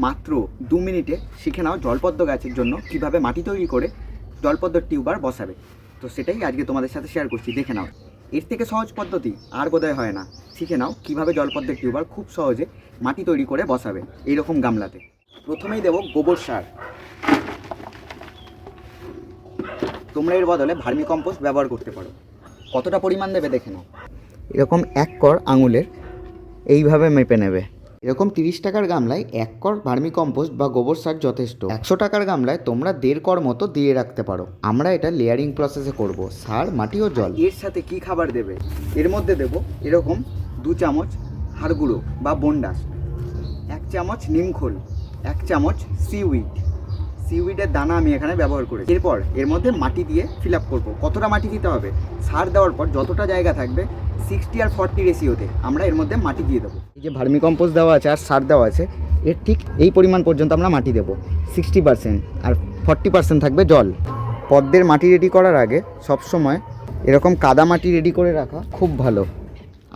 মাত্র 2 মিনিটে শিখে নাও জলপদ্ম গাছের জন্য কিভাবে মাটি তৈরি করে জলপদ্ম টিউবার বসাবে। তো সেটাই আজকে তোমাদের সাথে শেয়ার করছি, দেখে নাও। এর থেকে সহজ পদ্ধতি আর বোধহয় হয় না। শিখে নাও কিভাবে জলপদ্মের টিউবার খুব সহজে মাটি তৈরি করে বসাবে এইরকম গামলাতে। প্রথমেই দেবো গোবর সার। তোমরা এর বদলে ভার্মি কম্পোস্ট ব্যবহার করতে পারো। কতটা পরিমাণ দেবে দেখে নাও। এরকম 1 কর আঙুলের এইভাবে মেপে নেবে। এরকম 30 টাকার গামলায় 1 কর ভার্মি কম্পোস্ট বা গোবর সার যথেষ্ট। 100 টাকার গামলায় তোমরা 1.5 কর মতো দিয়ে রাখতে পারো। আমরা এটা লেয়ারিং প্রসেসে করব, সার, মাটি ও জল। এর সাথে কি খাবার দেবে? এর মধ্যে দেব এরকম 2 চামচ হাড় গুঁড়ো বা বোনডাস্ট, 1 চামচ নিমখোল, 1 চামচ সিউইডের দানা আমি এখানে ব্যবহার করেছি। এরপর এর মধ্যে মাটি দিয়ে ফিল আপ করবো। কতটা মাটি দিতে হবে? সার দেওয়ার পর যতটা জায়গা থাকবে 60/40 রেশিওতে আমরা এর মধ্যে মাটি দিয়ে দেবো। এই যে ভার্মি কম্পোস্ট দেওয়া আছে আর সার দেওয়া আছে, এর ঠিক এই পরিমাণ পর্যন্ত আমরা মাটি দেবো। 60% আর 40% থাকবে জল। পদ্মের মাটি রেডি করার আগে সবসময় এরকম কাদা মাটি রেডি করে রাখা খুব ভালো।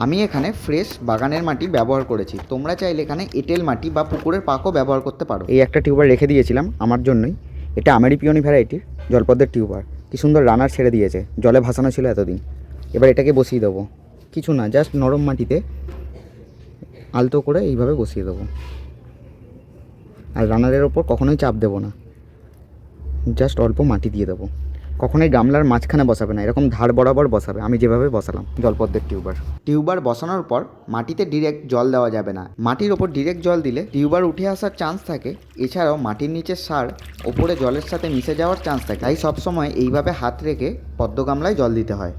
আমি এখানে ফ্রেশ বাগানের মাটি ব্যবহার করেছি। তোমরা চাইলে এখানে এঁটেল মাটি বা পুকুরের পাকও ব্যবহার করতে পারো। এই একটা টিউবার রেখে দিয়েছিলাম আমার জন্যই। এটা আমেরিপিওনি ভ্যারাইটির জলপদ্মের টিউবার। কি সুন্দর রানার ছেড়ে দিয়েছে, জলে ভাসানো ছিল এতদিন। এবার এটাকে বসিয়ে দেবো। কিছু না, জাস্ট নরম মাটিতে আলতো করে এইভাবে বসিয়ে দেবো। আর রানারের ওপর কখনোই চাপ দেবো না, জাস্ট অল্প মাটি দিয়ে দেবো। কখনোই গামলার মাঝখানে বসাবে না, এরকম ধার বরাবর বসাবে, আমি যেভাবে বসালাম জলপদ্মের টিউবার বসানোর পর মাটিতে ডিরেক্ট জল দেওয়া যাবে না। মাটির ওপর ডিরেক্ট জল দিলে টিউবার উঠে আসার চান্স থাকে। এছাড়াও মাটির নিচের সার ওপরে জলের সাথে মিশে যাওয়ার চান্স থাকে। তাই সবসময় এইভাবে হাত রেখে পদ্ম গামলায় জল দিতে হয়।